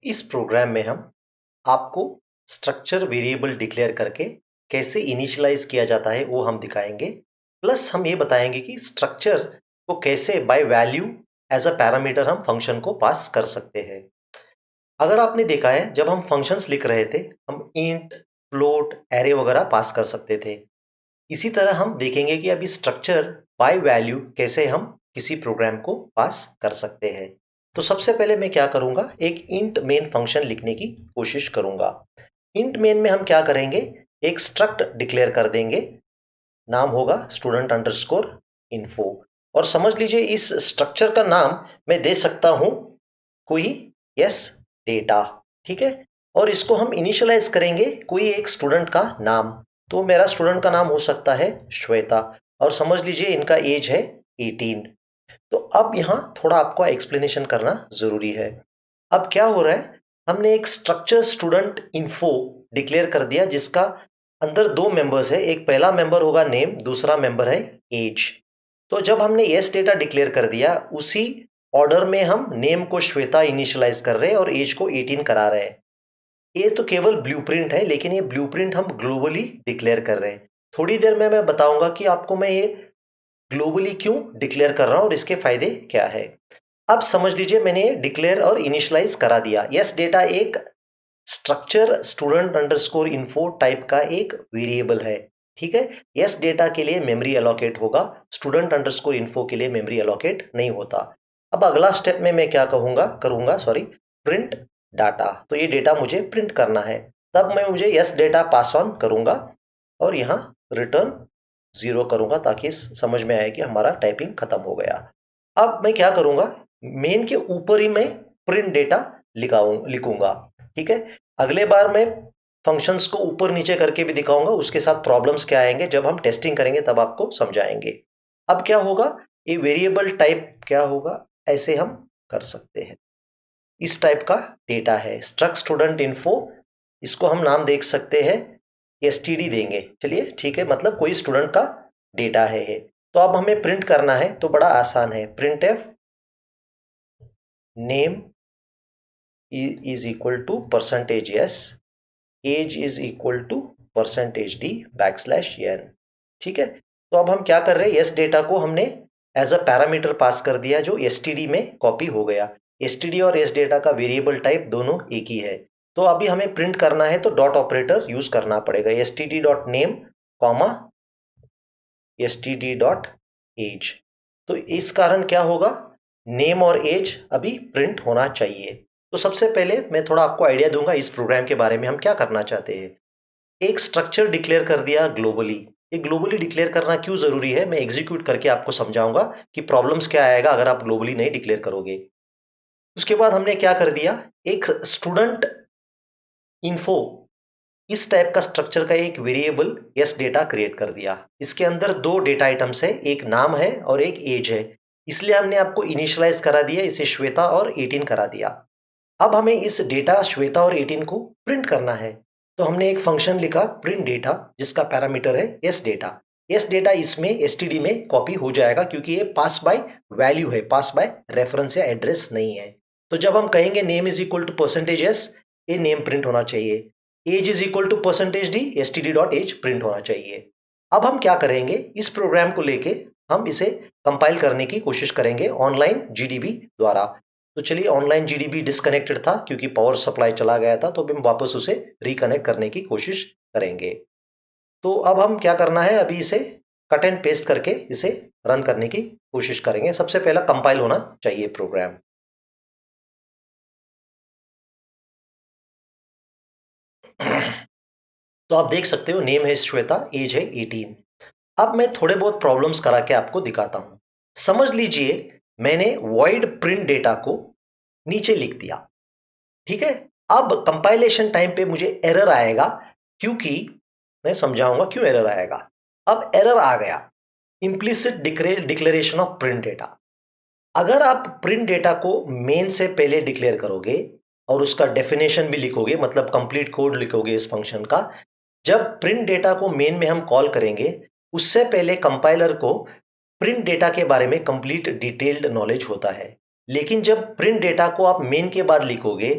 इस प्रोग्राम में हम आपको स्ट्रक्चर वेरिएबल डिक्लेयर करके कैसे इनिशियलाइज किया जाता है वो हम दिखाएंगे। प्लस हम ये बताएंगे कि स्ट्रक्चर को कैसे by value as a parameter हम फंक्शन को पास कर सकते हैं। अगर आपने देखा है जब हम फंक्शंस लिख रहे थे हम इंट, फ्लोट, एरे वगैरह पास कर सकते थे। इसी तरह हम देखेंगे कि अभी स्ट्रक्चर बाय वैल्यू कैसे हम किसी प्रोग्राम को पास कर सकते हैं। तो सबसे पहले मैं क्या करूंगा, एक इंट मेन फंक्शन लिखने की कोशिश करूंगा। इंट मेन में हम क्या करेंगे, एक स्ट्रक्ट डिक्लेयर कर देंगे, नाम होगा स्टूडेंट अंडरस्कोर इन्फो। और समझ लीजिए इस स्ट्रक्चर का नाम मैं दे सकता हूं कोई यस डेटा, ठीक है। और इसको हम इनिशियलाइज करेंगे कोई एक स्टूडेंट का नाम। तो मेरा स्टूडेंट का नाम हो सकता है श्वेता, और समझ लीजिए इनका एज है 18। तो अब यहाँ थोड़ा आपको एक्सप्लेनेशन करना जरूरी है। अब क्या हो रहा है, हमने एक स्ट्रक्चर स्टूडेंट इन्फो डिक्लेयर कर दिया जिसका अंदर दो मेंबर्स है, एक पहला मेंबर होगा नेम, दूसरा मेंबर है एज। तो जब हमने यस डेटा डिक्लेयर कर दिया उसी ऑर्डर में हम नेम को श्वेता इनिशियलाइज कर रहे हैं और एज को 18 करा रहे हैं। ये तो केवल ब्लूप्रिंट है, लेकिन ये ब्लूप्रिंट हम ग्लोबली डिक्लेयर कर रहे हैं। थोड़ी देर में मैं बताऊंगा कि आपको मैं ये ग्लोबली क्यों डिक्लेयर कर रहा हूं और इसके फायदे क्या है। अब समझ लीजिए मैंने डिक्लेयर और इनिशियलाइज करा दिया। यस डेटा एक structure student underscore info type का एक वेरिएबल है, ठीक है। यस डेटा के लिए मेमोरी अलोकेट होगा, स्टूडेंट अंडरस्कोर इन्फो के लिए मेमोरी अलोकेट नहीं होता। अब अगला स्टेप में मैं क्या करूंगा प्रिंट डाटा। तो ये डेटा मुझे प्रिंट करना है, तब मैं मुझे यस डेटा पास ऑन करूंगा और यहाँ रिटर्न 0 करूंगा ताकि समझ में आए कि हमारा टाइपिंग खत्म हो गया। अब मैं क्या करूंगा, मेन के ऊपर ही मैं प्रिंट डेटा लिखूंगा, ठीक है। अगले बार मैं फंक्शंस को ऊपर नीचे करके भी दिखाऊंगा, उसके साथ प्रॉब्लम्स क्या आएंगे जब हम टेस्टिंग करेंगे तब आपको समझाएंगे। अब क्या होगा, ये वेरिएबल टाइप क्या होगा, ऐसे हम कर सकते हैं। इस टाइप का डेटा है स्ट्रक्ट स्टूडेंट इन्फो, इसको हम नाम देख सकते हैं एसटीडी देंगे, चलिए ठीक है, मतलब कोई स्टूडेंट का डेटा है। तो अब हमें प्रिंट करना है तो बड़ा आसान है, printf name is equal to percentage S, age is equal to percentage D backslash N, ठीक है। तो अब हम क्या कर रहे हैं, एस डेटा को हमने एज अ पैरामीटर पास कर दिया जो एसटीडी में कॉपी हो गया। एसटीडी और एस डेटा का वेरिएबल टाइप दोनों एक ही है। तो अभी हमें प्रिंट करना है तो डॉट ऑपरेटर यूज करना पड़ेगा, STD dot name comma STD dot age. तो इस कारण क्या होगा, नेम और एज अभी प्रिंट होना चाहिए। तो सबसे पहले मैं थोड़ा आपको आइडिया दूंगा इस प्रोग्राम के बारे में, हम क्या करना चाहते हैं। एक स्ट्रक्चर डिक्लेयर कर दिया ग्लोबली। ये ग्लोबली डिक्लेयर करना क्यों जरूरी है मैं एग्जीक्यूट करके आपको समझाऊंगा कि प्रॉब्लम्स क्या आएगा अगर आप ग्लोबली नहीं डिक्लेयर करोगे। उसके बाद हमने क्या कर दिया, एक स्टूडेंट इन्फो इस टाइप का स्ट्रक्चर का एक वेरिएबल यस डेटा क्रिएट कर दिया। इसके अंदर दो डेटा आइटम्स है, एक नाम है और एक एज है, इसलिए हमने आपको इनिशियलाइज करा दिया, इसे श्वेता और 18 करा दिया। अब हमें इस डेटा श्वेता और 18 को प्रिंट करना है, तो हमने एक फंक्शन लिखा प्रिंट डेटा जिसका पैरामीटर है एस डेटा। एस डेटा इसमें एसटीडी में कॉपी हो जाएगा क्योंकि ये पास बाय वैल्यू है, पास बाय रेफरेंस या एड्रेस नहीं है। तो जब हम कहेंगे name is equal to percentage S, ये नेम प्रिंट होना चाहिए। Age is equal to percentage D, S T D dot age print होना चाहिए। अब हम क्या करेंगे, इस प्रोग्राम को लेके हम इसे कंपाइल करने की कोशिश करेंगे ऑनलाइन जीडीबी द्वारा। तो चलिए, ऑनलाइन जीडीबी डिस्कनेक्टेड था क्योंकि पावर सप्लाई चला गया था, तो अब हम वापस उसे रिकनेक्ट करने की कोशिश करेंगे। तो अब हम क्या करना है, अभी इसे कट एंड पेस्ट करके इसे रन करने की कोशिश करेंगे। सबसे पहला कंपाइल होना चाहिए प्रोग्राम। तो आप देख सकते हो नेम है श्वेता, एज है 18। अब मैं थोड़े बहुत प्रॉब्लम्स करा के आपको दिखाता हूं। समझ लीजिए मैंने वॉइड प्रिंट डेटा को नीचे लिख दिया, ठीक है। अब कंपाइलेशन टाइम पे मुझे एरर आएगा, क्योंकि मैं समझाऊंगा क्यों एरर आएगा। अब एरर आ गया, implicit declaration of print data. अगर आप प्रिंट डेटा को मेन से पहले डिक्लेयर करोगे और उसका डेफिनेशन भी लिखोगे, मतलब कंप्लीट कोड लिखोगे इस फंक्शन का, जब प्रिंट डेटा को मेन में हम कॉल करेंगे उससे पहले कंपाइलर को प्रिंट डेटा के बारे में कंप्लीट डिटेल्ड नॉलेज होता है। लेकिन जब प्रिंट डेटा को आप मेन के बाद लिखोगे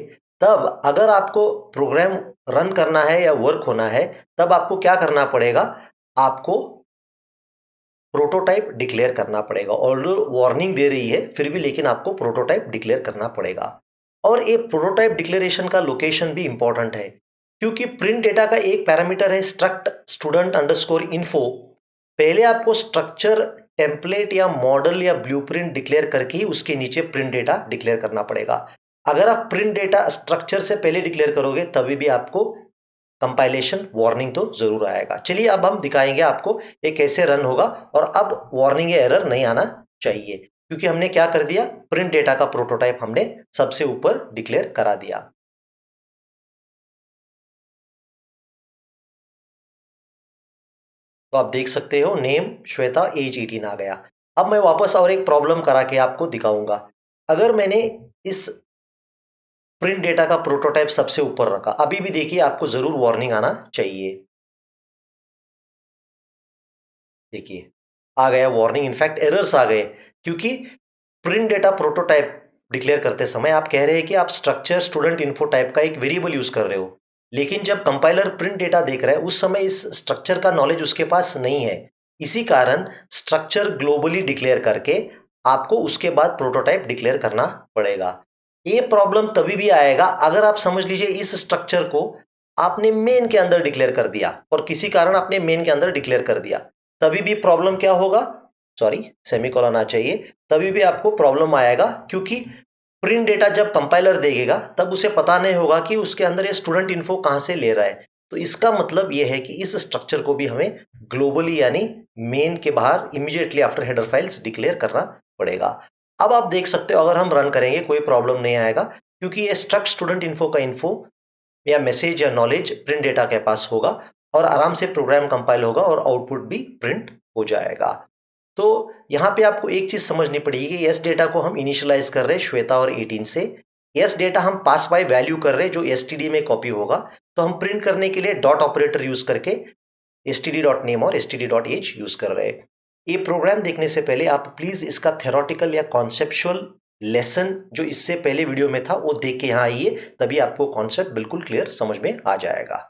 तब अगर आपको प्रोग्राम रन करना है या वर्क होना है, तब आपको क्या करना पड़ेगा? आपको प्रोटोटाइप डिक्लेयर करना पड़ेगा। ऑल्दो वार्निंग दे रही है, फिर भी लेकिन आपको प्रोटोटाइप डिक्लेयर करना पड़ेगा। और ये प्रोटोटाइप डिक्लेरेशन का लोकेशन भी इंपॉर्टेंट है, क्योंकि प्रिंट डेटा का एक पैरामीटर है स्ट्रक्ट स्टूडेंट अंडरस्कोर इन्फो। पहले आपको स्ट्रक्चर, टेम्पलेट या मॉडल या ब्लूप्रिंट डिक्लेयर करके ही उसके नीचे प्रिंट डेटा डिक्लेयर करना पड़ेगा। अगर आप प्रिंट डेटा स्ट्रक्चर से पहले डिक्लेयर करोगे, तभी भी आपको कंपाइलेशन वार्निंग तो जरूर आएगा। चलिए अब हम दिखाएंगे आपको ये कैसे रन होगा, और अब वार्निंग या एरर नहीं आना चाहिए, क्योंकि हमने क्या कर दिया, प्रिंट डेटा का प्रोटोटाइप हमने सबसे ऊपर डिक्लेयर करा दिया। तो आप देख सकते हो नेम श्वेता, एज 18 आ गया। अब मैं वापस और एक प्रॉब्लम करा के आपको दिखाऊंगा। अगर मैंने इस प्रिंट डेटा का प्रोटोटाइप सबसे ऊपर रखा, अभी भी देखिए आपको जरूर वार्निंग आना चाहिए। देखिए आ गया वार्निंग, इनफैक्ट एरर्स आ गए, क्योंकि प्रिंट डेटा प्रोटोटाइप डिक्लेयर करते समय आप कह रहे हैं कि आप स्ट्रक्चर स्टूडेंट इन्फो टाइप का एक वेरिएबल यूज कर रहे हो, लेकिन जब कंपाइलर प्रिंट डेटा देख रहा है उस समय इस स्ट्रक्चर का नॉलेज उसके पास नहीं है। इसी कारण स्ट्रक्चर ग्लोबली डिक्लेयर करके आपको उसके बाद प्रोटोटाइप डिक्लेयर करना पड़ेगा। ये प्रॉब्लम तभी भी आएगा अगर आप समझ लीजिए इस स्ट्रक्चर को आपने मेन के अंदर डिक्लेयर कर दिया, और किसी कारण आपने मेन के अंदर डिक्लेयर कर दिया, तभी भी प्रॉब्लम क्या होगा, सॉरी सेमीकोलन आना चाहिए, तभी भी आपको प्रॉब्लम आएगा, क्योंकि प्रिंट डेटा जब कंपाइलर देखेगा तब उसे पता नहीं होगा कि उसके अंदर ये स्टूडेंट इन्फो कहां से ले रहा है। तो इसका मतलब यह है कि इस स्ट्रक्चर को भी हमें ग्लोबली यानी मेन के बाहर immediately after header files declare करना पड़ेगा। अब आप देख सकते हो अगर हम रन करेंगे कोई प्रॉब्लम नहीं आएगा, क्योंकि ये स्ट्रक्ट स्टूडेंट इन्फो का इन्फो या मैसेज या नॉलेज प्रिंट डेटा के पास होगा, और आराम से प्रोग्राम कंपाइल होगा और आउटपुट भी प्रिंट हो जाएगा। तो यहाँ पे आपको एक चीज समझनी पड़ेगी कि यस डेटा को हम इनिशियलाइज कर रहे हैं श्वेता और 18 से। यस डेटा हम पास बाय वैल्यू कर रहे हैं जो एसटीडी में कॉपी होगा, तो हम प्रिंट करने के लिए डॉट ऑपरेटर यूज करके एसटीडी डॉट नेम और एसटीडी डॉट एज यूज कर रहे हैं। ये प्रोग्राम देखने से पहले आप प्लीज इसका थेरोटिकल या कॉन्सेप्चुअल लेसन जो इससे पहले वीडियो में था वो देख के यहाँ आइए, तभी आपको कॉन्सेप्ट बिल्कुल क्लियर समझ में आ जाएगा।